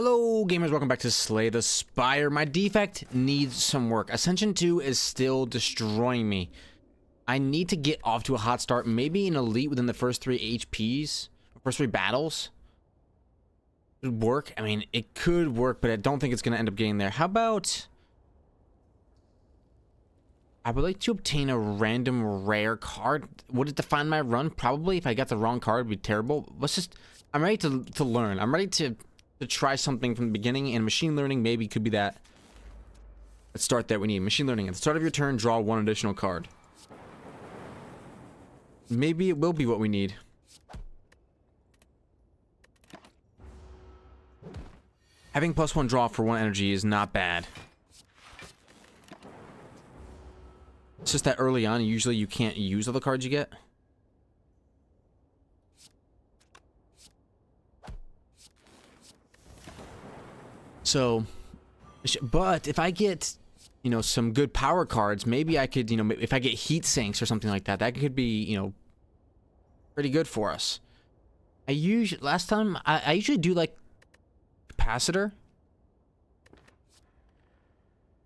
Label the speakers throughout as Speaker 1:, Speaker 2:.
Speaker 1: Hello gamers, welcome back to Slay the Spire. My defect needs some work. Ascension 2 is still destroying me. I need to get off to a hot start, maybe an elite within the first 3 HPs, first 3 battles. It would work. I mean, it could work, but I don't think it's going to end up getting there. How about... I would like to obtain a random rare card. Would it define my run? Probably. If I got the wrong card, it would be terrible. Let's just... I'm ready to learn. I'm ready to try something from the beginning, and machine learning maybe could be that. Let's start there. We need machine learning. At the start of your turn, draw 1 additional card. Maybe it will be what we need. Having +1 draw for 1 energy is not bad. It's just that early on, usually you can't use all the cards you get. So, but if I get, you know, some good power cards, maybe I could, you know, if I get heat sinks or something like that, that could be, you know, pretty good for us. I usually do like capacitor.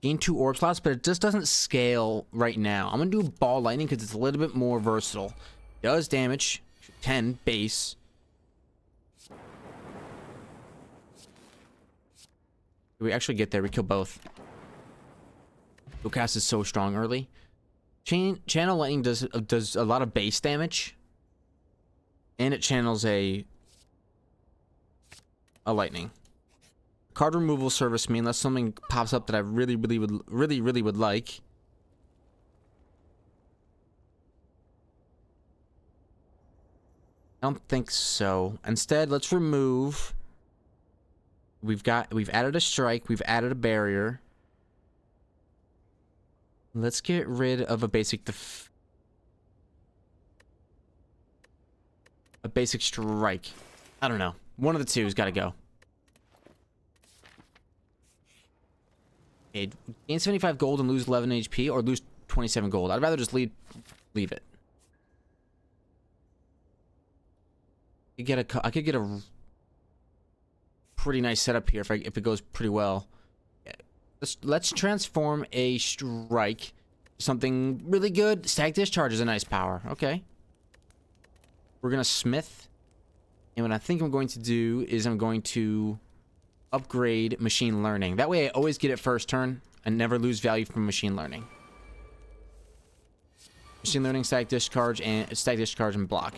Speaker 1: Gain 2 orb slots, but it just doesn't scale right now. I'm gonna do ball lightning because it's a little bit more versatile. Does damage, 10 base. We actually get there. We kill both. Cast is so strong early. Channel lightning does a lot of base damage, and it channels a lightning. Card removal service me unless something pops up that I really would like. I don't think so. Instead, let's remove. We've added a strike, we've added a barrier. Let's get rid of a basic strike. I don't know. One of the two has got to go. Okay, gain 75 gold and lose 11 HP, or lose 27 gold. I'd rather just leave it. I could get a pretty nice setup here if it goes pretty well. Let's transform a strike to something really good. Static discharge is a nice power. Okay. We're gonna smith, and what I think I'm going to do is I'm going to upgrade machine learning. That way I always get it first turn and never lose value from machine learning. Machine learning, static discharge, and block.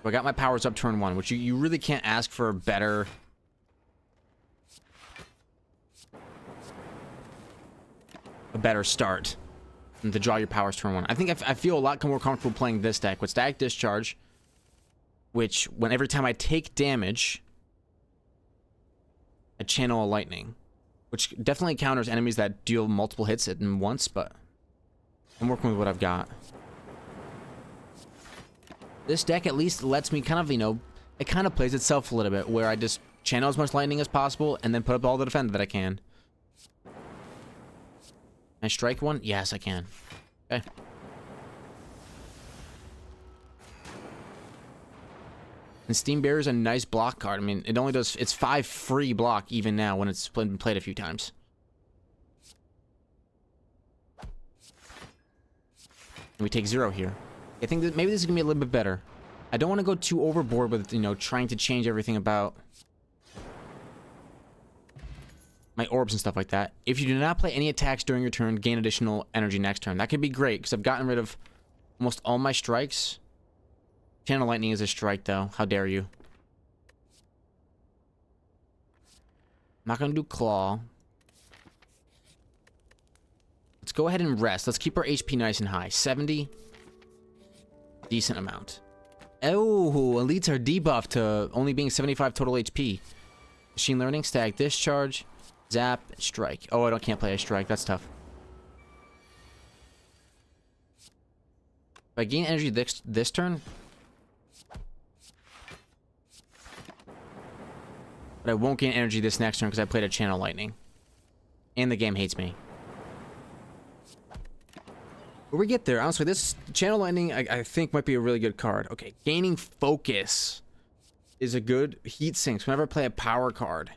Speaker 1: I got my powers up turn 1, which you really can't ask for a better... start than to draw your powers turn 1. I think I feel a lot more comfortable playing this deck with static discharge, which every time I take damage, I channel a lightning, which definitely counters enemies that deal multiple hits at once, but I'm working with what I've got. This deck at least lets me kind of, you know, it kind of plays itself a little bit, where I just channel as much lightning as possible and then put up all the defend that I can. Can I strike one? Yes, I can. Okay. And Steam Bear is a nice block card. I mean, it's 5 free block even now when it's been played a few times. And we take 0 here. I think that maybe this is gonna be a little bit better. I don't want to go too overboard with, you know, trying to change everything about my orbs and stuff like that. If you do not play any attacks during your turn, gain additional energy next turn. That could be great because I've gotten rid of almost all my strikes. Channel lightning is a strike though. How dare you? I'm not gonna do claw. Let's go ahead and rest. Let's keep our HP nice and high. 70. Decent amount. Oh, elites are debuffed to only being 75 total HP. Machine learning, static discharge, zap, strike. Oh, I can't play a strike. That's tough. If I gain energy this turn, but I won't gain energy this next turn because I played a channel lightning, and the game hates me. When we get there, honestly, this channel lightning I think might be a really good card. Okay, gaining focus is a good heat sinks whenever I play a power card.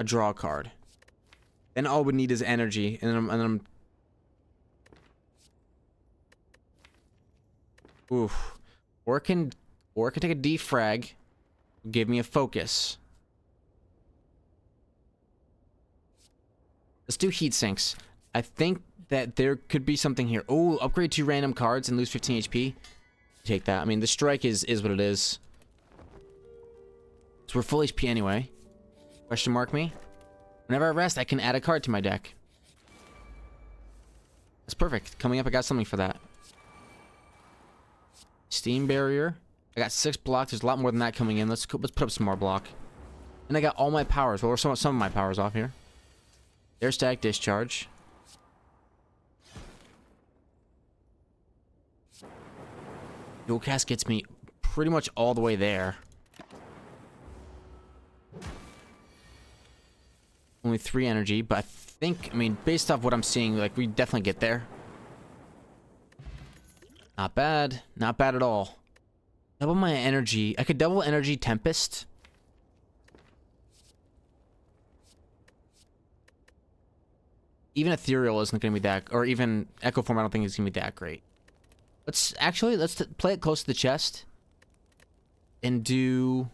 Speaker 1: A draw card. Then all we need is energy, and then I'm oof. Or it can take a defrag, give me a focus. Let's do heat sinks. I think that there could be something here. Oh, upgrade 2 random cards and lose 15 HP. Take that. I mean, the strike is what it is. So we're full HP anyway. Question mark me. Whenever I rest, I can add a card to my deck. That's perfect. Coming up, I got something for that. Steam barrier. I got 6 blocks. There's a lot more than that coming in. Let's put up some more block. And I got all my powers. Well, some of my powers off here. There's static discharge. Dual cast gets me pretty much all the way there. Only 3 energy, but I think, I mean, based off what I'm seeing, like, we definitely get there. Not bad. Not bad at all. Double my energy. I could double energy Tempest. Even Ethereal isn't going to be that, or even Echo Form I don't think is going to be that great. Let's play it close to the chest. And do...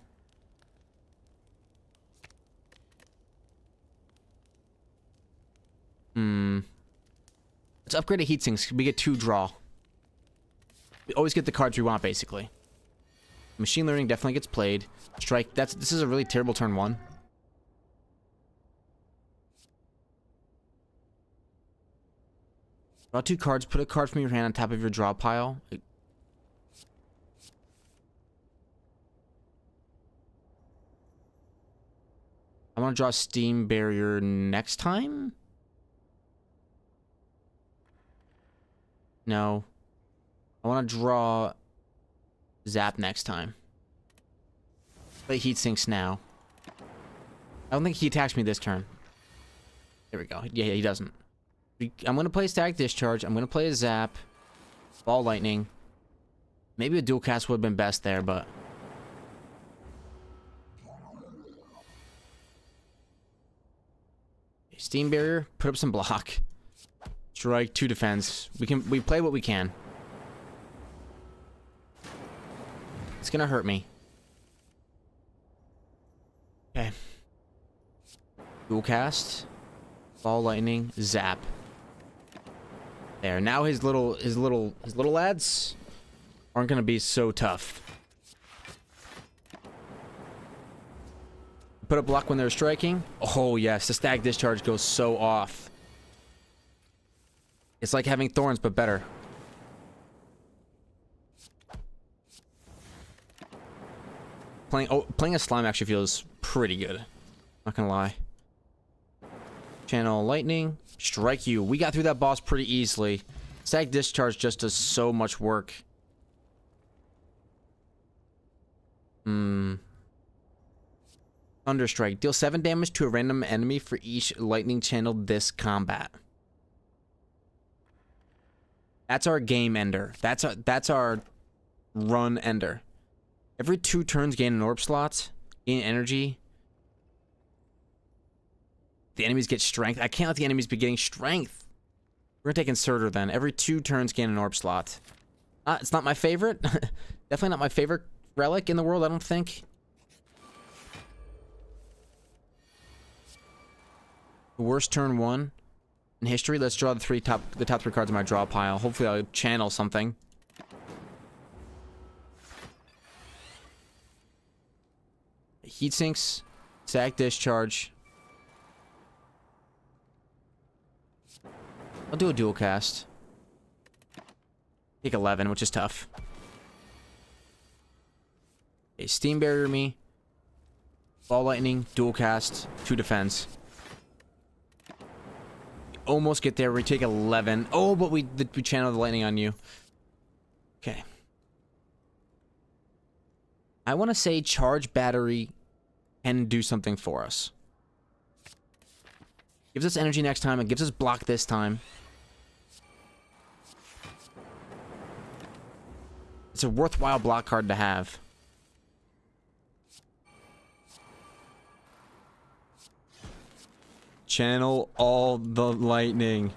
Speaker 1: Let's upgrade a heatsinks. We get 2 draw. We always get the cards we want, basically. Machine Learning definitely gets played. Strike. This is a really terrible turn 1. Draw 2 cards. Put a card from your hand on top of your draw pile. I want to draw Steam Barrier next time? No. I want to draw Zap next time. Play Heat Sinks now. I don't think he attacks me this turn. There we go. Yeah, he doesn't. I'm going to play Static Discharge. I'm going to play a Zap. Ball Lightning. Maybe a dual cast would have been best there, but... Steam Barrier. Put up some block. Strike, 2 defense. We play what we can. It's gonna hurt me. Okay. Dual cast. Ball Lightning. Zap. There. Now his little lads aren't gonna be so tough. Put a block when they're striking. Oh yes, the Static Discharge goes so off. It's like having thorns, but better. Playing a slime actually feels pretty good. Not gonna lie. Channel Lightning. Strike you. We got through that boss pretty easily. Static Discharge just does so much work. Thunderstrike. Deal 7 damage to a random enemy for each lightning channeled this combat. That's our game ender. That's our run ender. Every 2 turns gain an orb slot, gain energy. The enemies get strength. I can't let the enemies be getting strength. We're gonna take Inserter then. Every 2 turns gain an orb slot. It's not my favorite. Definitely not my favorite relic in the world, I don't think. The worst turn 1 in history. Let's draw the top 3 cards in my draw pile. Hopefully I'll channel something. Heat Sinks. Static Discharge. I'll do a dual cast. Take 11, which is tough. Okay, Steam Barrier me. Ball Lightning. Dual cast. 2 defense. Almost get there. We take 11. Oh, but we channel the lightning on you. Okay. I want to say Charge Battery can do something for us. Gives us energy next time. It gives us block this time. It's a worthwhile block card to have. Channel all the lightning.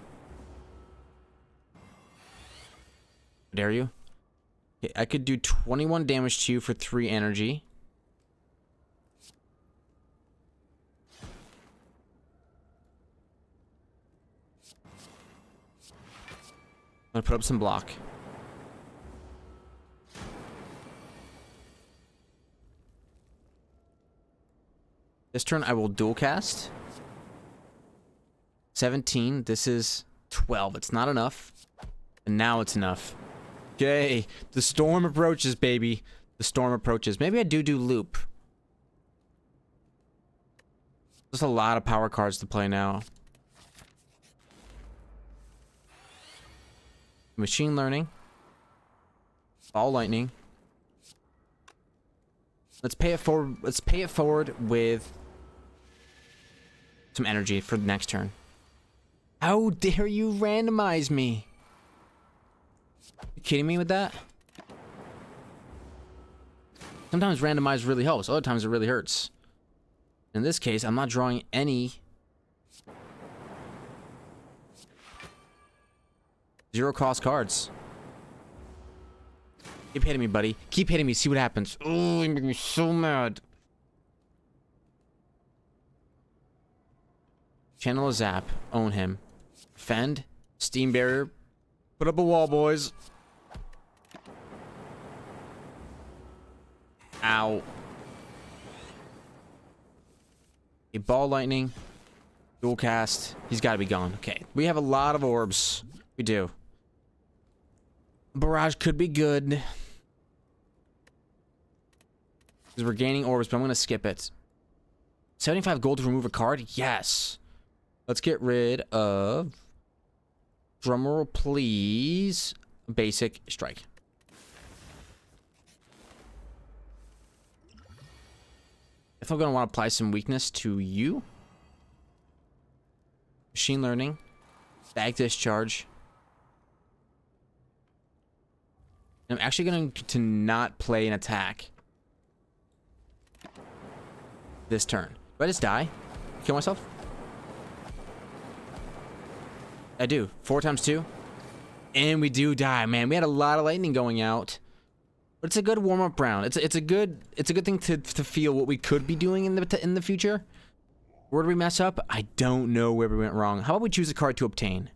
Speaker 1: Dare you? Okay, I could do 21 damage to you for 3 energy. I'm gonna put up some block. This turn I will dual cast. 17. This is 12. It's not enough. And now it's enough. Okay. The storm approaches, baby. The storm approaches. Maybe I do loop. There's a lot of power cards to play now. Machine learning. Ball lightning. Let's pay it forward. Let's pay it forward with some energy for the next turn. How dare you randomize me? You kidding me with that? Sometimes randomize really helps. Other times it really hurts. In this case, I'm not drawing any zero cost cards. Keep hitting me, buddy. Keep hitting me. See what happens. Oh, you make me so mad. Channel a zap. Own him. Defend. Steam barrier. Put up a wall, boys. Ow. A ball lightning. Dual cast. He's got to be gone. Okay. We have a lot of orbs. We do. Barrage could be good. Because we're gaining orbs, but I'm going to skip it. 75 gold to remove a card? Yes. Let's get rid of... Drumroll, please. Basic strike. If I'm going to want to apply some weakness to you. Machine learning. Bag discharge. I'm actually going to not play an attack this turn. Do I just die? Kill myself? I do. 4 times 2. And we do die, man. We had a lot of lightning going out. But it's a good warm-up round. It's a good thing to feel what we could be doing in the future. Where did we mess up? I don't know where we went wrong. How about we choose a card to obtain?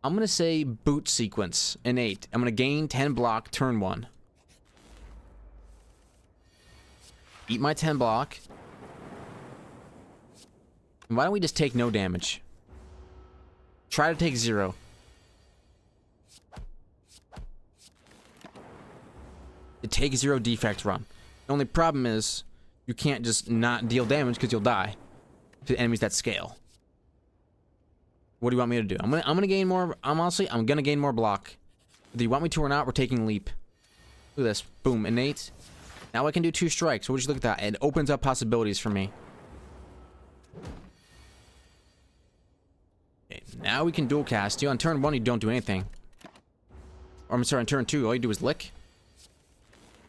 Speaker 1: I'm going to say boot sequence, innate. I'm going to gain 10 block, turn 1. Eat my 10 block. And why don't we just take no damage? Try to take 0. To take 0 defect run. The only problem is you can't just not deal damage because you'll die to enemies that scale. What do you want me to do? I'm gonna gain more. I'm gonna gain more block. Whether you want me to or not, we're taking leap. Look at this. Boom, innate. Now I can do 2 strikes. What would you look at that? It opens up possibilities for me. Okay, now we can dual cast you. On turn 1, you don't do anything. Or I'm sorry, on turn 2, all you do is lick.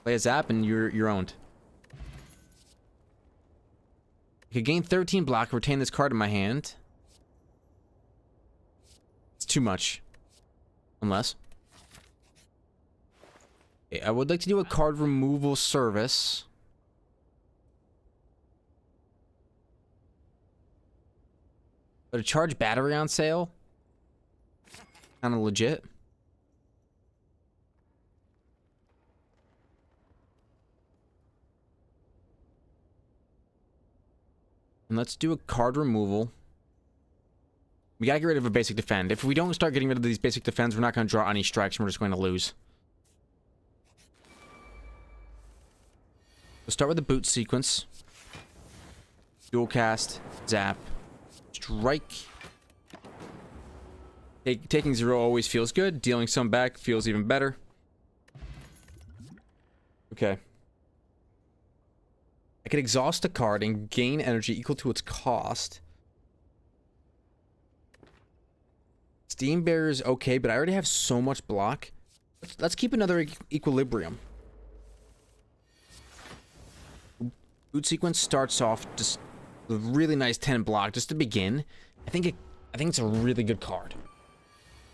Speaker 1: Play a zap and you're owned. I could gain 13 block, retain this card in my hand. It's too much. Unless. Okay, I would like to do a card removal service. But a charge battery on sale? Kinda legit. And let's do a card removal. We gotta get rid of a basic defend. If we don't start getting rid of these basic defends, we're not gonna draw any strikes and we're just going to lose. We'll start with the boot sequence. Dual cast, zap, strike. Taking 0 always feels good. Dealing some back feels even better. Okay. I could exhaust a card and gain energy equal to its cost. Steam Bearer is okay, but I already have so much block. Let's keep another equilibrium. Boot sequence starts off just with a really nice 10 block just to begin. I think it's a really good card.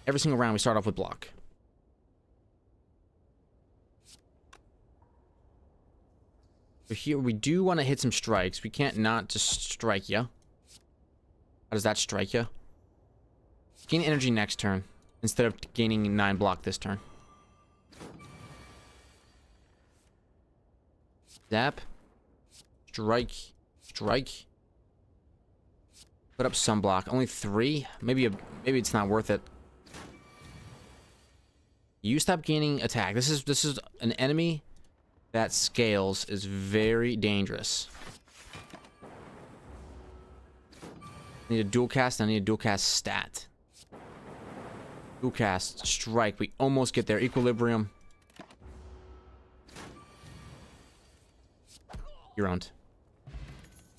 Speaker 1: Every single round we start off with block. So here we do want to hit some strikes. We can't not just strike ya. How does that strike ya? Gain energy next turn instead of gaining 9 block this turn. Zap. Strike. Strike. Put up some block. Only 3? Maybe it's not worth it. You stop gaining attack. This is an enemy that scales is very dangerous. I need a dual cast. I need a dual cast stat. Dual cast strike. We almost get there. Equilibrium. You're owned.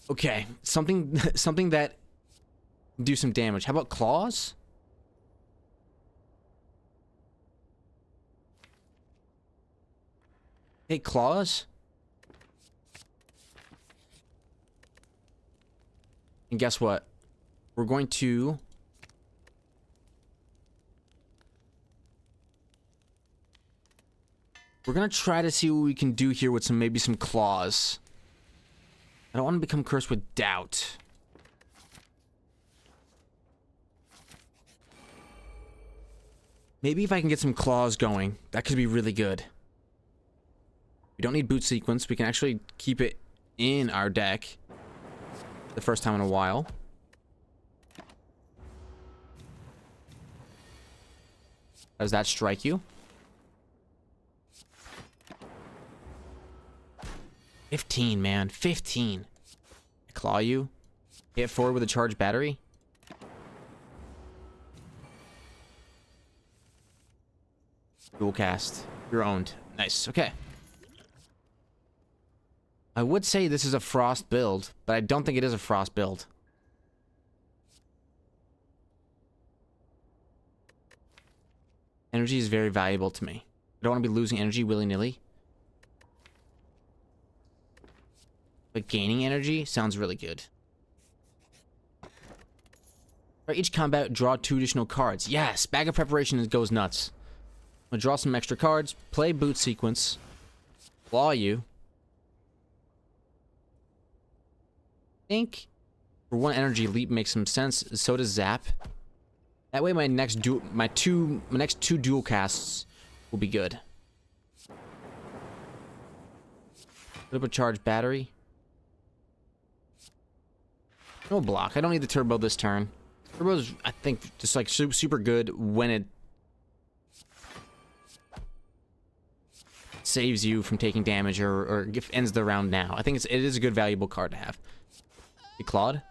Speaker 1: Okay, something that do some damage. How about claws? Hey, claws. And guess what? We're going to try to see what we can do here with maybe some claws. I don't want to become cursed with doubt. Maybe if I can get some claws going, that could be really good. We don't need boot sequence. We can actually keep it in our deck the first time in a while. Does that strike you? 15, man. 15. I claw you. Hit forward with a charged battery. Dual cast. You're owned. Nice. Okay. I would say this is a frost build, but I don't think it is a frost build. Energy is very valuable to me. I don't want to be losing energy willy-nilly. But gaining energy sounds really good. For each combat, draw 2 additional cards. Yes! Bag of Preparation goes nuts. I'm gonna draw some extra cards, play boot sequence, claw you. I think for 1 energy, leap makes some sense. So does zap. That way my next 2 dual casts will be good. Put up a charged battery. No block. I don't need the turbo this turn. Turbo's, I think, just like super good when it saves you from taking damage or ends the round now. I think it is a good valuable card to have. Hey, Claude.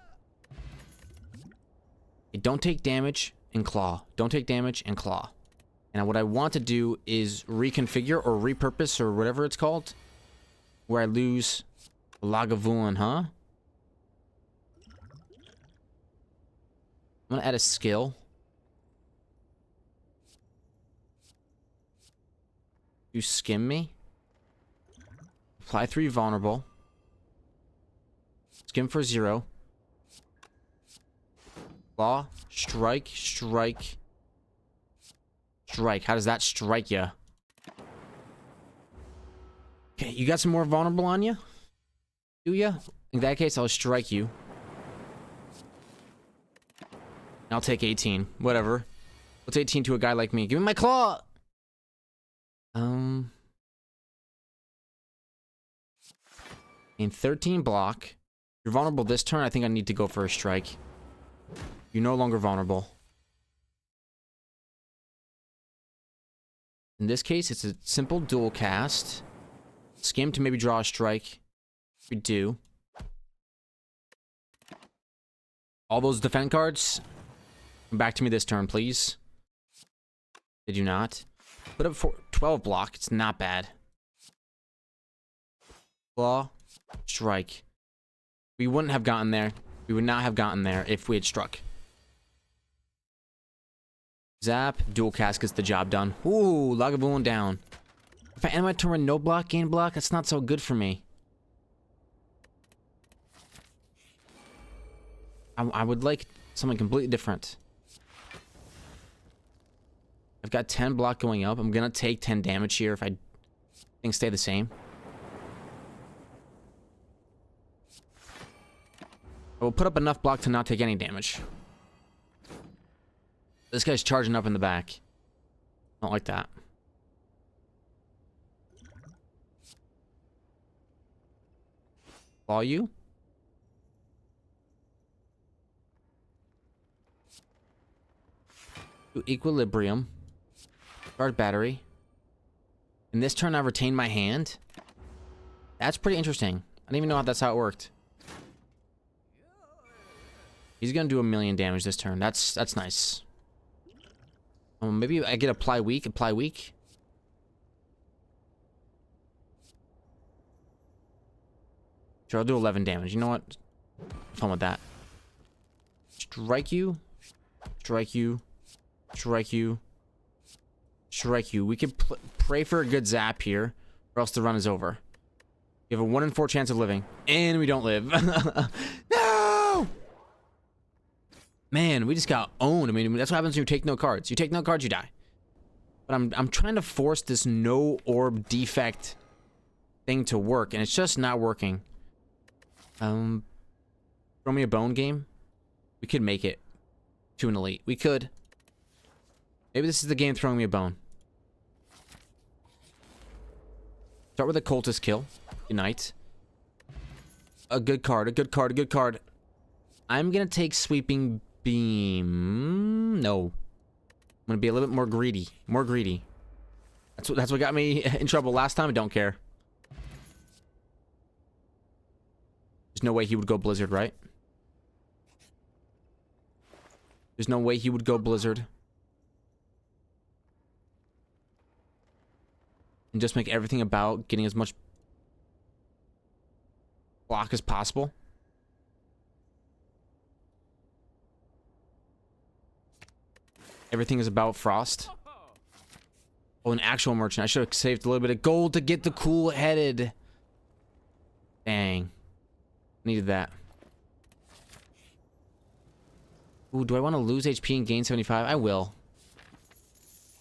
Speaker 1: Hey, don't take damage and claw. Don't take damage and claw. And what I want to do is reconfigure or repurpose or whatever it's called, where I lose Lagavulin, huh? I'm gonna add a skill. You skim me. Apply 3 vulnerable. Skim for 0. Claw. Strike. Strike. Strike. How does that strike ya? Okay, you got some more vulnerable on you? Do ya? In that case, I'll strike you. I'll take 18. Whatever. What's 18 to a guy like me? Give me my claw! In 13 block. You're vulnerable this turn. I think I need to go for a strike. You're no longer vulnerable. In this case, it's a simple dual cast. Skim to maybe draw a strike. We do. All those defend cards. Come back to me this turn, please. Did you not? Put up for 12 block. It's not bad. Claw. Strike. We wouldn't have gotten there. We would not have gotten there if we had struck. Zap, dual cast gets the job done. Ooh, Lagavulin down. If I end my turn with no block, gain block, that's not so good for me. I would like something completely different. I've got 10 block going up. I'm gonna take 10 damage here if things stay the same. I will put up enough block to not take any damage. This guy's charging up in the back. Don't like that. Claw you? To equilibrium. Guard battery. And this turn I retained my hand. That's pretty interesting. I didn't even know that's how it worked. He's gonna do 1,000,000 damage this turn. That's nice. Maybe I get apply weak. Sure, I'll do 11 damage. You know what? Fun with that. Strike you. Strike you. Strike you. Strike you. We could pray for a good zap here, or else the run is over. You have a 1 in 4 chance of living, and we don't live. No! Man, we just got owned. I mean, that's what happens when you take no cards. You take no cards, you die. But I'm trying to force this no orb defect thing to work, and it's just not working. Throw me a bone game. We could make it to an elite. We could. Maybe this is the game throwing me a bone. Start with a cultist kill. Unite. A good card, a good card, a good card. I'm gonna take sweeping beam. No. I'm gonna be a little bit more greedy. More greedy. That's what got me in trouble last time. I don't care. There's no way he would go Blizzard, right? There's no way he would go Blizzard. And just make everything about getting as much block as possible. Everything is about Frost. Oh, an actual merchant. I should have saved a little bit of gold to get the cool-headed. Dang. Needed that. Ooh, do I want to lose HP and gain 75? I will.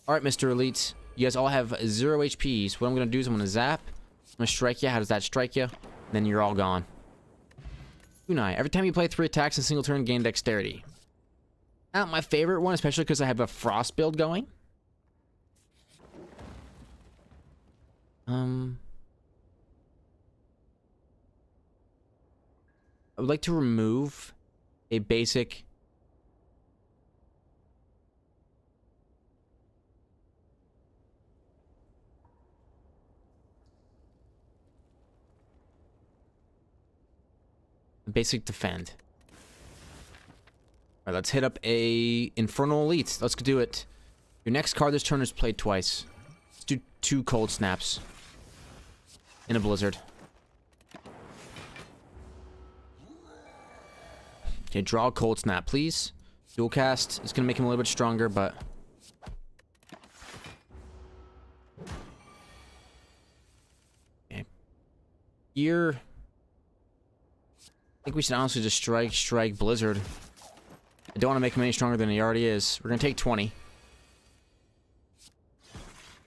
Speaker 1: Alright, Mr. Elite. You guys all have 0 HP. So what I'm going to do is I'm going to zap. I'm going to strike you. How does that strike you? Then you're all gone. Kunai. Every time you play 3 attacks in a single turn, gain dexterity. Not my favorite one, especially because I have a Frost build going. I would like to remove a basic defend. Alright, let's hit up a Infernal Elite. Let's do it. Your next card this turn is played twice. Let's do 2 Cold Snaps. In a Blizzard. Okay, draw a Cold Snap, please. Dual cast is gonna make him a little bit stronger, but... Okay. Here... I think we should honestly just strike Blizzard. I don't want to make him any stronger than he already is. We're gonna take 20.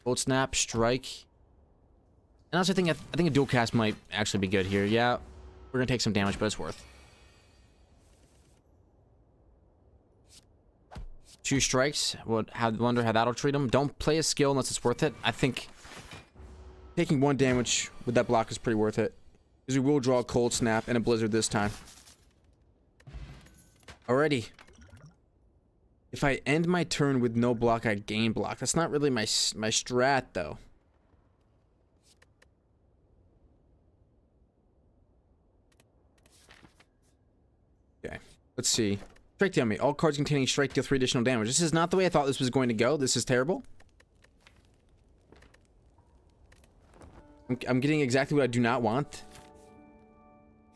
Speaker 1: Cold Snap, strike. And also, I think a dual cast might actually be good here. Yeah, we're gonna take some damage, but it's worth. 2 strikes. Wonder how that'll treat him. Don't play a skill unless it's worth it. I think taking 1 damage with that block is pretty worth it. Because we will draw a Cold Snap and a Blizzard this time. Alrighty. If I end my turn with no block, I gain block. That's not really my strat, though. Okay, let's see. Strike deal me. All cards containing strike deal 3 additional damage. This is not the way I thought this was going to go. This is terrible. I'm getting exactly what I do not want.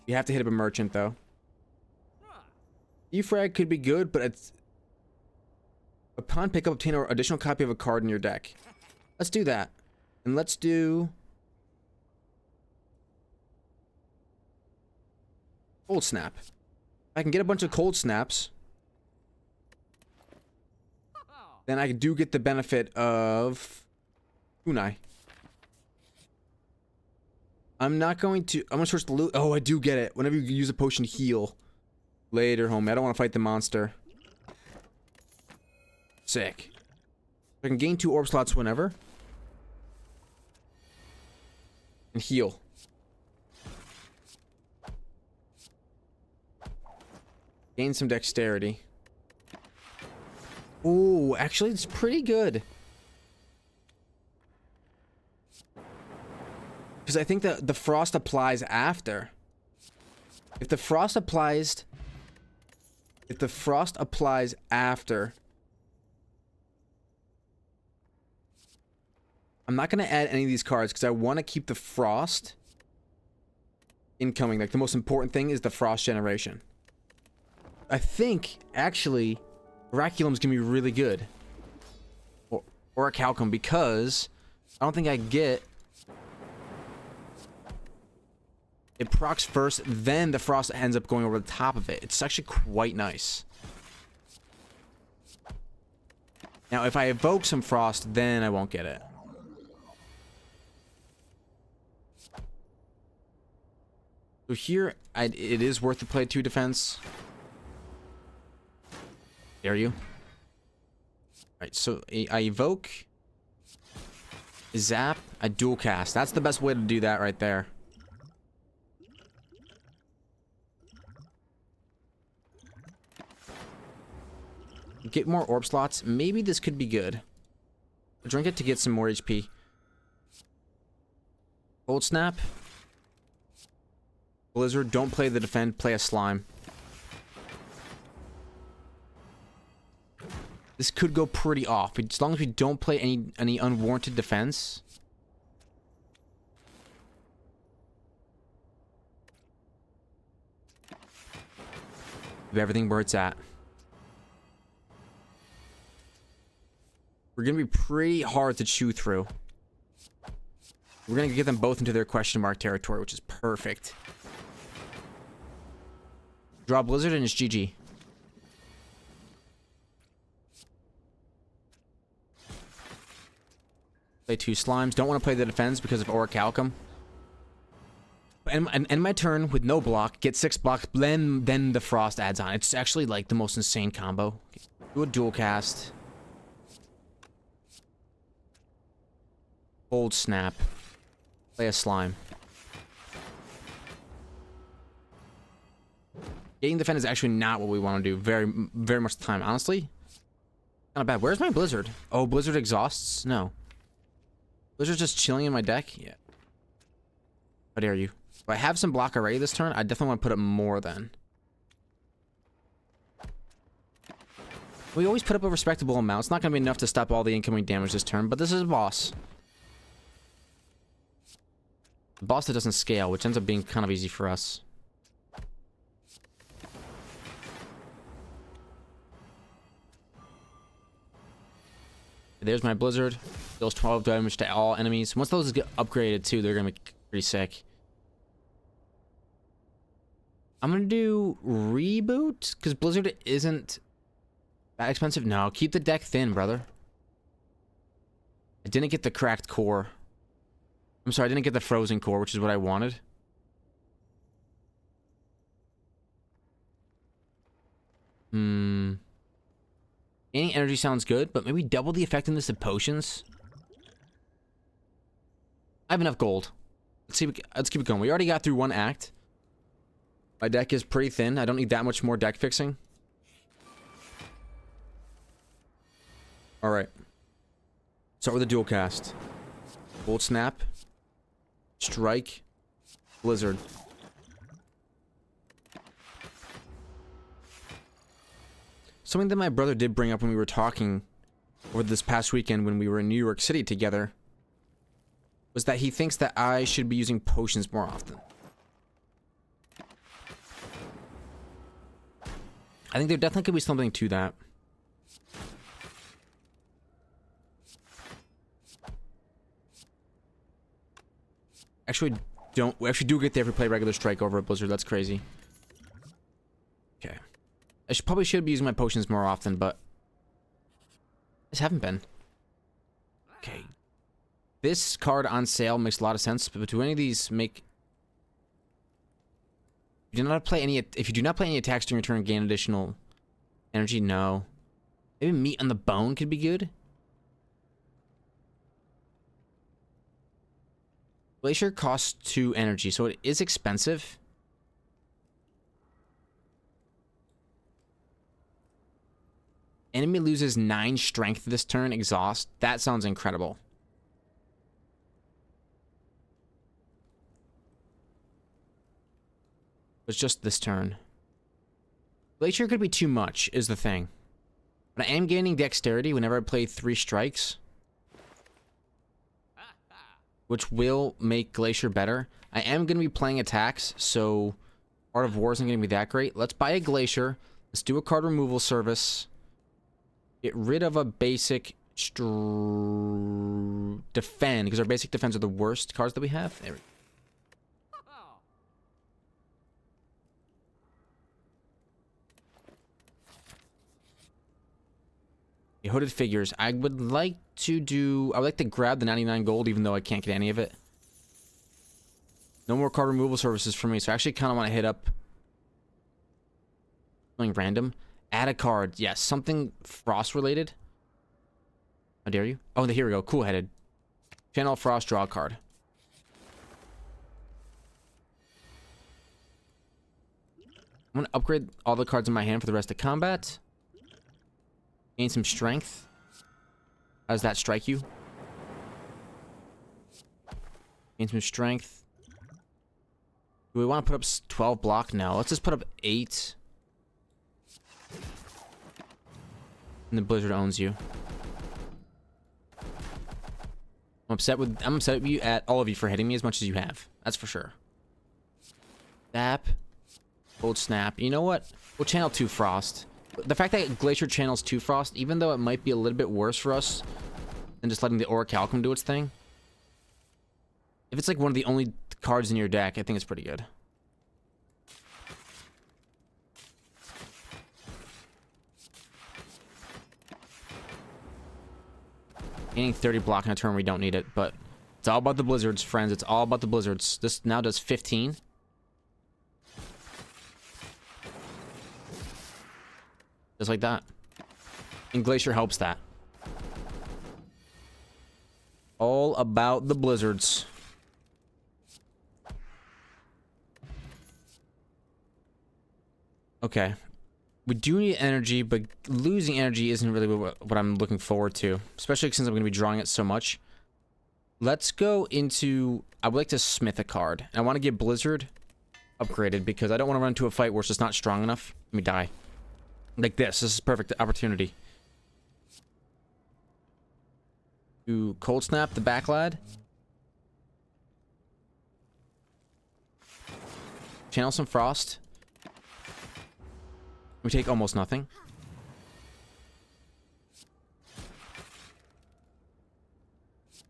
Speaker 1: You have to hit up a merchant, though. E-frag could be good, but it's... A Upon pickup, obtain an additional copy of a card in your deck. Let's do that. And let's do... Cold Snap. I can get a bunch of Cold Snaps. Then I do get the benefit of... Kunai. I'm not going to... I'm going to search the loot. Oh, I do get it. Whenever you use a potion, heal. Later, homie. I don't want to fight the monster. Sick. I can gain 2 orb slots whenever. And heal. Gain some dexterity. Ooh, actually, it's pretty good. Because I think that the frost applies after. If the frost applies... If the frost applies after... I'm not going to add any of these cards because I want to keep the frost incoming. Like, the most important thing is the frost generation. I think, actually, Oraculum's going to be really good. Or Orichalcum, because I don't think I get... It procs first, then the frost ends up going over the top of it. It's actually quite nice. Now, if I evoke some frost, then I won't get it. So here, it is worth to play 2 defense. Dare you? Alright, so I evoke, zap, I dual cast. That's the best way to do that right there. Get more orb slots. Maybe this could be good. Drink it to get some more HP. Cold Snap. Blizzard, don't play the defend, play a slime. This could go pretty off, as long as we don't play any unwarranted defense. Leave everything where it's at. We're gonna be pretty hard to chew through. We're gonna get them both into their question mark territory, which is perfect. Draw Blizzard and it's GG. Play 2 slimes. Don't want to play the defense because of Orichalcum. And my turn with no block. Get 6 blocks. Then the frost adds on. It's actually like the most insane combo. Do a dual cast. Cold Snap. Play a slime. Getting defend is actually not what we want to do very much the time. Honestly, not bad. Where's my Blizzard? Oh, Blizzard exhausts? No. Blizzard's just chilling in my deck? Yeah. How dare you? If I have some block already this turn, I definitely want to put up more then. We always put up a respectable amount. It's not going to be enough to stop all the incoming damage this turn, but this is a boss. A boss that doesn't scale, which ends up being kind of easy for us. There's my Blizzard. Deals 12 damage to all enemies. Once those get upgraded too, they're gonna be pretty sick. I'm gonna do reboot because Blizzard isn't that expensive. No, keep the deck thin, brother. I didn't get the cracked core. I'm sorry, I didn't get the frozen core, which is what I wanted. Gaining energy sounds good, but maybe double the effectiveness of potions. I have enough gold. Let's keep it going. We already got through 1 act. My deck is pretty thin. I don't need that much more deck fixing. Alright. Start with a dual cast. Cold Snap. Strike. Blizzard. Something that my brother did bring up when we were talking over this past weekend when we were in New York City together was that he thinks that I should be using potions more often. I think there definitely could be something to that. Actually, don't. We actually do get there if we play regular strike over a blizzard. That's crazy. Okay. Probably should be using my potions more often, but I just haven't been. Okay. This card on sale makes a lot of sense, but do any of these make... If you do not play any attacks during your turn, gain additional energy? No. Maybe meat on the bone could be good. Glacier costs 2 energy, so it is expensive. Enemy loses 9 strength this turn. Exhaust. That sounds incredible. It's just this turn. Glacier could be too much, is the thing. But I am gaining dexterity whenever I play 3 strikes, which will make Glacier better. I am going to be playing attacks, so Art of War isn't going to be that great. Let's buy a Glacier. Let's do a card removal service. Get rid of a basic defend, because our basic defense are the worst cards that we have. There we go. Hooded figures. I would like to grab the 99 gold, even though I can't get any of it. No more card removal services for me, so I actually kind of want to hit up something random. Add a card. Yes, something frost related. How dare you? Oh, here we go. Cool headed. Channel Frost, draw a card. I'm going to upgrade all the cards in my hand for the rest of combat. Gain some strength. How does that strike you? Gain some strength. Do we want to put up 12 block? No. Let's just put up 8. And the blizzard owns you. I'm upset with you at all of you for hitting me as much as you have. That's for sure. Snap. Cold snap. You know what? We'll channel 2 frost. The fact that Glacier channels 2 frost, even though it might be a little bit worse for us than just letting the Orichalcum do its thing. If it's like one of the only cards in your deck, I think it's pretty good. Gaining 30 block in a turn where we don't need it, but it's all about the blizzards, friends. It's all about the blizzards. This now does 15. Just like that. And Glacier helps that. All about the blizzards. Okay. We do need energy, but losing energy isn't really what I'm looking forward to. Especially since I'm going to be drawing it so much. Let's go into... I would like to smith a card. And I want to get Blizzard upgraded because I don't want to run into a fight where it's just not strong enough. Let me die. Like this. This is a perfect opportunity. Do Cold Snap the back lad. Channel some Frost. We take almost nothing.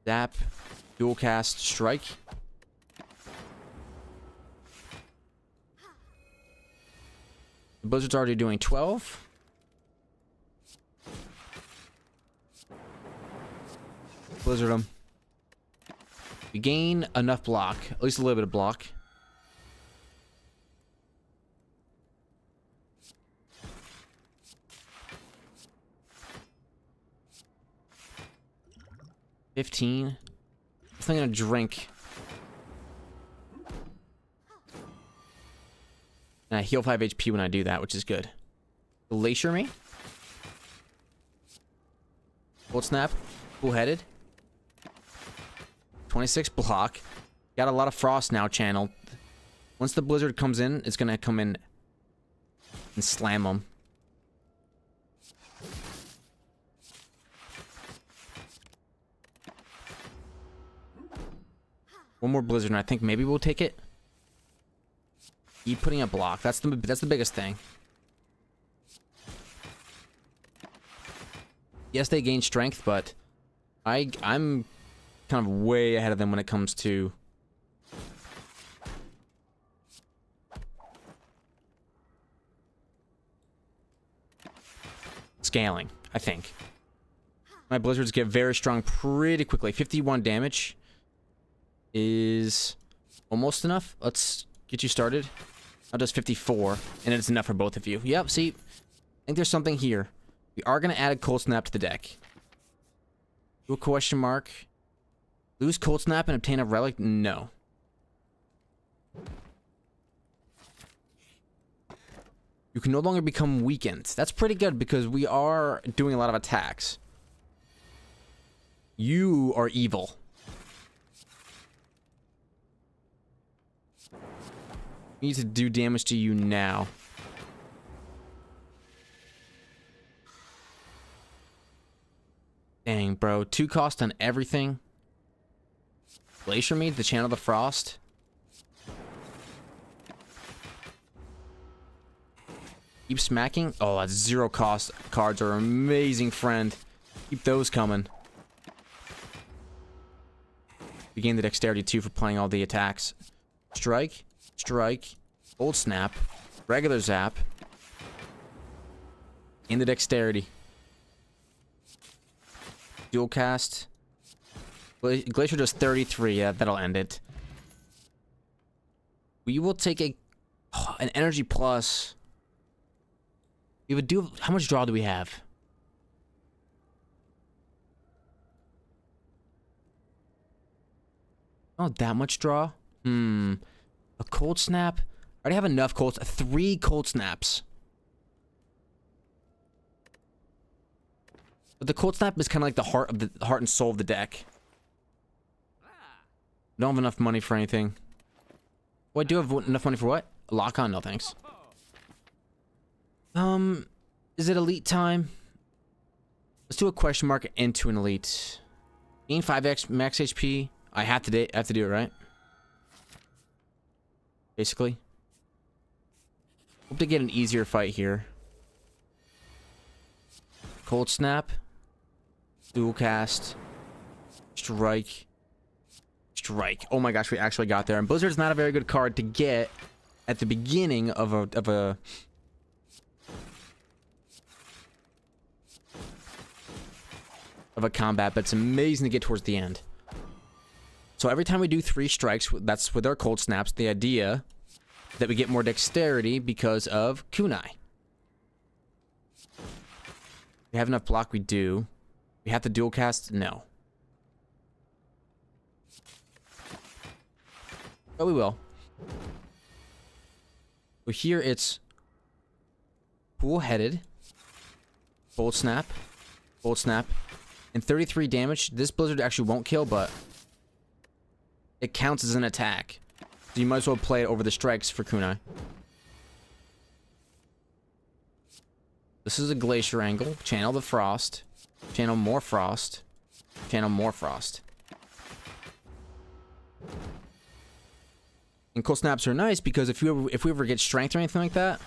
Speaker 1: Zap. Dual cast. Strike. The Blizzard's already doing 12. Blizzard them. We gain enough block. At least a little bit of block. $15. I'm gonna drink. And I heal 5 HP when I do that, which is good. Glacier me. Cold Snap. Cool-headed. 26 block. Got a lot of Frost now channeled. Once the Blizzard comes in, it's gonna come in and slam them. One more Blizzard, and I think maybe we'll take it. Keep putting a block. That's the biggest thing. Yes, they gain strength, but I'm kind of way ahead of them when it comes to scaling, I think. My blizzards get very strong pretty quickly. 51 damage is almost enough. Let's get you started. Now does 54, and it's enough for both of you. Yep, see, I think there's something here. We are going to add a Cold Snap to the deck. Do a question mark. Lose Cold Snap and obtain a relic? No. You can no longer become weakened. That's pretty good because we are doing a lot of attacks. You are evil. We need to do damage to you now. Dang, bro. 2 cost on everything. Glacier Mead to channel the frost. Keep smacking. Oh, that's 0 cost. Cards are amazing, friend. Keep those coming. We gain the dexterity too for playing all the attacks. Strike, strike, Cold Snap, regular zap, in the dexterity. Dual cast. Glacier does 33. Yeah, that'll end it. We will take an energy plus. We would do. How much draw do we have? Not that much draw. A Cold Snap. I already have enough 3 Cold Snaps. But the Cold Snap is kind of like the heart and soul of the deck. Don't have enough money for anything. Oh, I do have enough money for what? A lock on? No thanks. Is it elite time? Let's do a question mark into an elite. Gain 5x max HP. I have to do it, right? Basically. Hope to get an easier fight here. Cold Snap. Dual cast. Strike. Strike. Oh my gosh, we actually got there. And Blizzard's not a very good card to get at the beginning of a combat, but it's amazing to get towards the end. So every time we do 3 strikes, that's with our Cold Snaps, the idea that we get more dexterity because of kunai. We have enough block, we do. We have to dual cast? No. But we will. So here it's cool-headed, Cold Snap, and 33 damage. This Blizzard actually won't kill, but it counts as an attack. So you might as well play it over the strikes for kunai. This is a Glacier angle. Channel the frost. Channel more frost. Channel more frost. And Cold Snaps are nice because if we ever get strength or anything like that,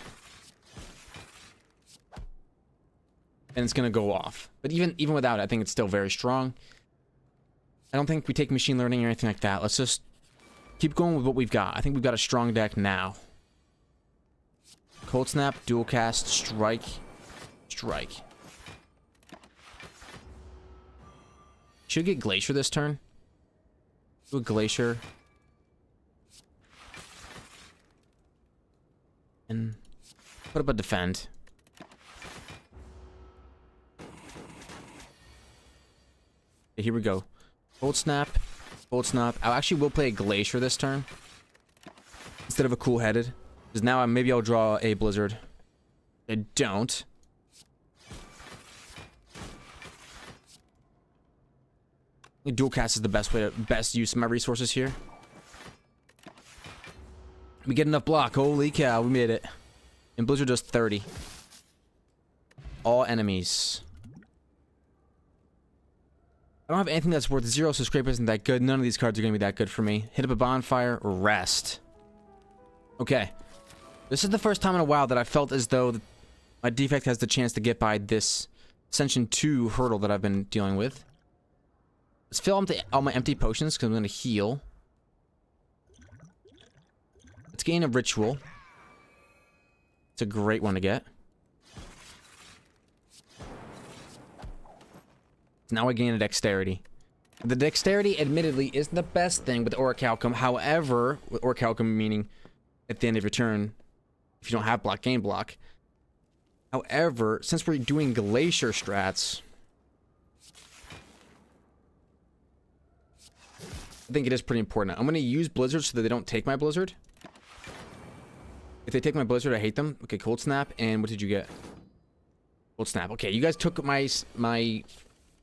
Speaker 1: then it's gonna go off. But even without it, I think it's still very strong. I don't think we take machine learning or anything like that. Let's just keep going with what we've got. I think we've got a strong deck now. Cold Snap, dual cast, strike, strike. Should get Glacier this turn. Do a Glacier. And put up a defend. Okay, here we go. Cold Snap. Cold Snap. I actually will play a Glacier this turn instead of a cool-headed. Because now maybe I'll draw a Blizzard. I don't. Dual cast is the best use of my resources here. We get enough block. Holy cow, we made it. And Blizzard does 30. All enemies. I don't have anything that's worth 0, so Scrape isn't that good. None of these cards are going to be that good for me. Hit up a bonfire, rest. Okay. This is the first time in a while that I felt as though my Defect has the chance to get by this Ascension 2 hurdle that I've been dealing with. Let's fill up all my empty potions because I'm going to heal. Let's gain a ritual. It's a great one to get. Now I gain a dexterity. The dexterity, admittedly, isn't the best thing with Orichalcum. However, with Orichalcum meaning at the end of your turn, if you don't have block, gain block. However, since we're doing Glacier strats, I think it is pretty important. I'm going to use Blizzard so that they don't take my Blizzard. If they take my Blizzard, I hate them. Okay, Cold Snap, and what did you get? Cold Snap. Okay, you guys took my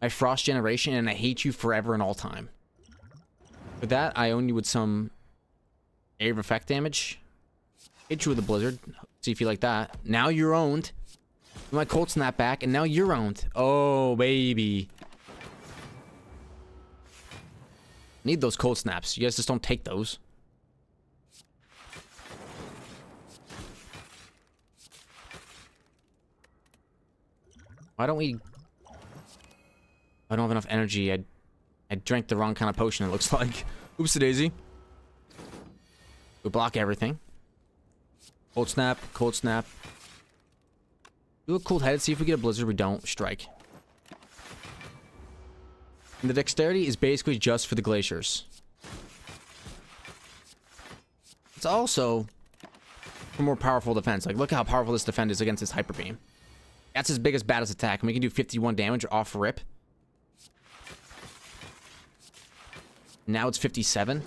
Speaker 1: Frost Generation, and I hate you forever and all time. With that, I own you with some Area of Effect damage. Hit you with a Blizzard. See if you like that. Now you're owned. My Cold Snap back, and now you're owned. Oh, baby. Need those Cold Snaps. You guys just don't take those. Why don't we... I don't have enough energy. I drank the wrong kind of potion, it looks like. Oops-a-daisy. We block everything. Cold Snap, Cold Snap. Do a Cold Headed, see if we get a Blizzard. We don't. Strike. And the Dexterity is basically just for the Glaciers. It's also for more powerful defense. Like, look how powerful this defense is against this Hyper Beam. That's his biggest, baddest attack. And we can do 51 damage off rip. Now it's 57.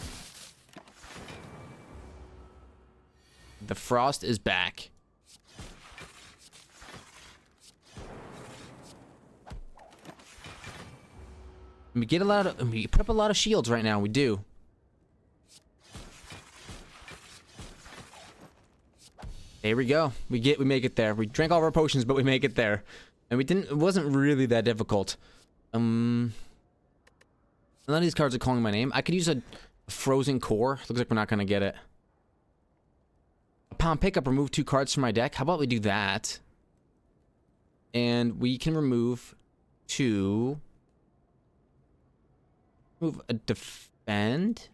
Speaker 1: The Frost is back. We get a lot of... We put up a lot of shields right now. We do. There we go. We make it there. We drank all of our potions, but we make it there. And we didn't... It wasn't really that difficult. None of these cards are calling my name. I could use a Frozen Core. Looks like we're not going to get it. Upon pickup, remove 2 cards from my deck. How about we do that? And we can remove 2... Move a defend.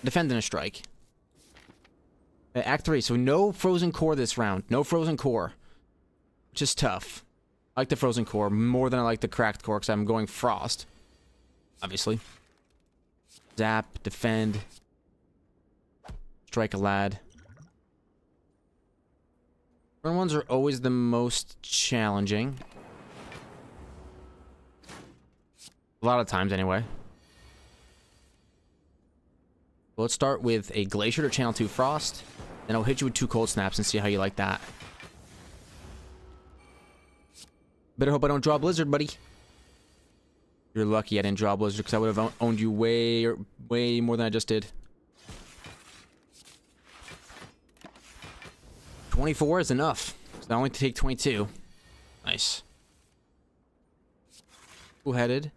Speaker 1: Defend and a strike. Act 3. So no Frozen Core this round. No Frozen Core. Which is tough. I like the Frozen Core more than I like the Cracked Core because I'm going Frost. Obviously. Zap. Defend. Strike a lad. Turn ones are always the most challenging. A lot of times, anyway. Well, let's start with a Glacier to channel 2 Frost. Then I'll hit you with 2 Cold Snaps and see how you like that. Better hope I don't draw a Blizzard, buddy. You're lucky I didn't draw a Blizzard because I would have owned you way more than I just did. 24 is enough. So I only take 22. Nice. Cool-headed.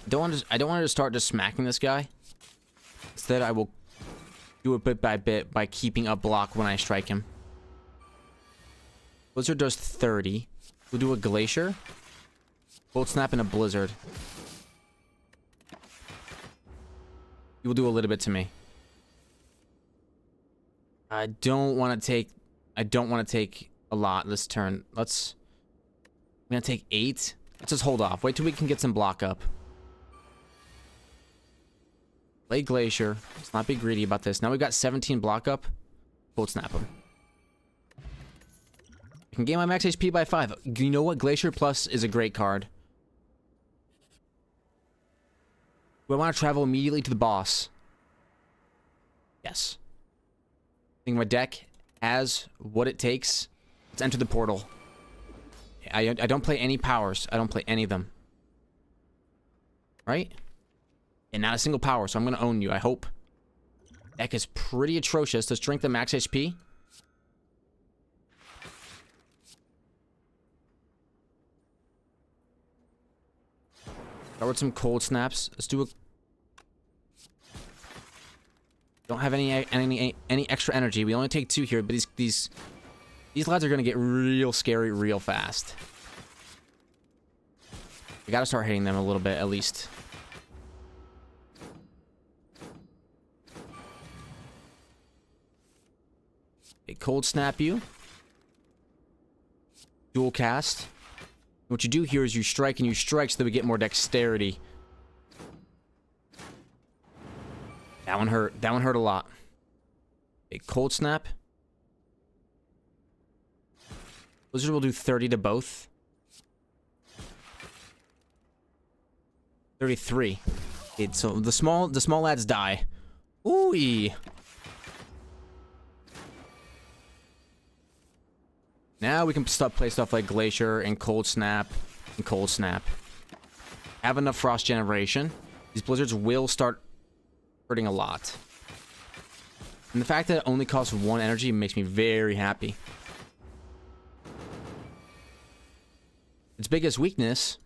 Speaker 1: I don't want to start just smacking this guy. Instead, I will do it bit by bit by keeping up block when I strike him. Blizzard does 30. We'll do a Glacier. Cold Snap and a Blizzard. He will do a little bit to me. I don't want to take a lot this turn. I'm gonna take 8. Let's just hold off. Wait till we can get some block up. Play Glacier. Let's not be greedy about this. Now we've got 17 block up. Cold Snap him. I can gain my max HP by 5. You know what? Glacier Plus is a great card. Do I want to travel immediately to the boss? Yes. I think my deck has what it takes. Let's enter the portal. I don't play any powers. I don't play any of them. Right? And not a single power, so I'm going to own you, I hope. Deck is pretty atrocious. Let's drink the max HP. Start with some Cold Snaps. Let's do a... Don't have any extra energy. We only take 2 here, but these lads are gonna get real scary real fast. We gotta start hitting them a little bit at least. A cold snap you. Dual cast. What you do here is you strike and you strike so that we get more dexterity. That one hurt. That one hurt a lot. A cold snap. Blizzard will do 30 to both. 33. So the small lads die. Ooh. Now we can play stuff like Glacier and Cold Snap and Cold Snap. Have enough frost generation. These blizzards will start hurting a lot. And the fact that it only costs 1 energy makes me very happy. Its biggest weakness,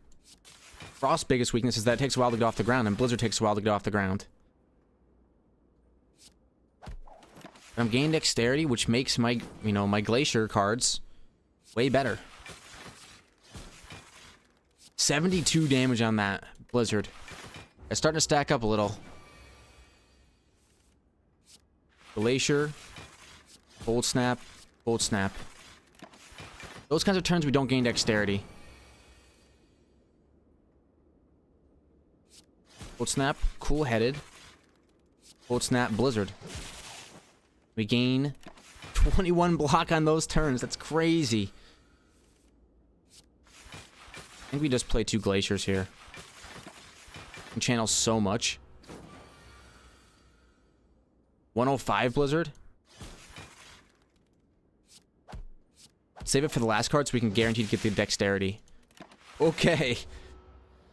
Speaker 1: Frost's biggest weakness, is that it takes a while to get off the ground, and Blizzard takes a while to get off the ground. I'm gaining dexterity, which makes my, my Glacier cards way better. 72 damage on that Blizzard. It's starting to stack up a little. Glacier, Cold Snap, Cold Snap. Those kinds of turns we don't gain dexterity. Cold Snap, Cool-Headed. Cold Snap, Blizzard. We gain 21 block on those turns. That's crazy. I think we just play 2 Glaciers here. Can channel so much. 105 Blizzard. Save it for the last card so we can guarantee to get the dexterity. Okay.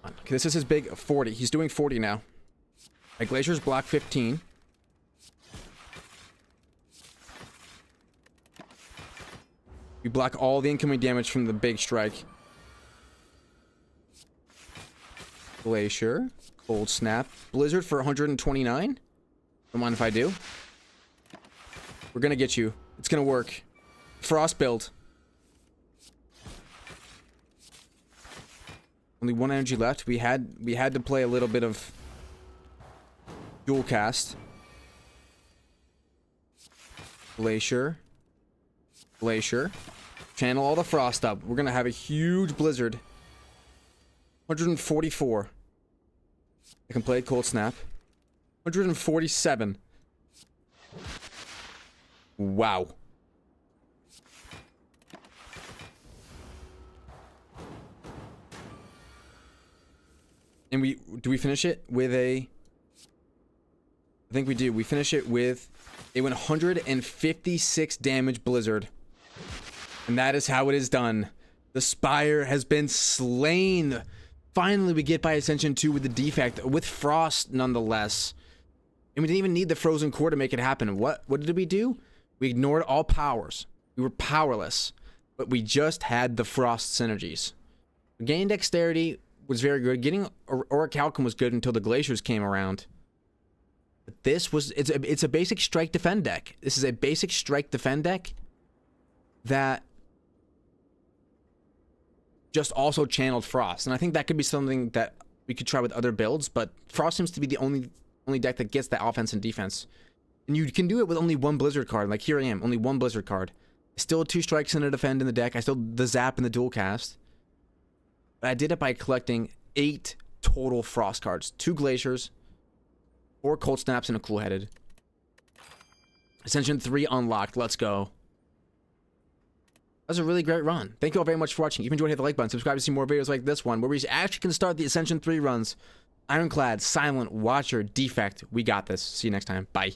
Speaker 1: Okay, this is his big 40. He's doing 40 now. My Glacier's block 15. We block all the incoming damage from the big strike. Glacier. Cold Snap. Blizzard for 129. Don't mind if I do. We're gonna get you. It's gonna work. Frost build. Only 1 energy left. We had to play a little bit of dual cast. Glacier. Glacier. Channel all the frost up. We're gonna have a huge blizzard. 144. I can play Cold Snap. 147. Wow. And do we finish it with a... I think we do. We finish it with a 156 damage blizzard. And that is how it is done. The Spire has been slain. Finally, we get by Ascension 2 with the defect, with Frost nonetheless. And we didn't even need the Frozen Core to make it happen. What did we do? We ignored all powers. We were powerless. But we just had the Frost synergies. Gaining dexterity was very good. Getting Orichalcum was good until the Glaciers came around. But this was... It's a basic strike defend deck. This is a basic strike defend deck that just also channeled Frost. And I think that could be something that we could try with other builds, but Frost seems to be the only deck that gets that offense and defense. And you can do it with only 1 Blizzard card. Like here I am, only 1 Blizzard card. Still 2 strikes and a defend in the deck. I still the zap and the dual cast. But I did it by collecting 8 total Frost cards. 2 Glaciers, 4 Cold Snaps, and a Cool-Headed. Ascension 3 unlocked. Let's go. That was a really great run. Thank you all very much for watching. If you enjoyed, hit the like button. Subscribe to see more videos like this one, where we actually can start the Ascension 3 runs. Ironclad, Silent, Watcher, Defect. We got this. See you next time. Bye.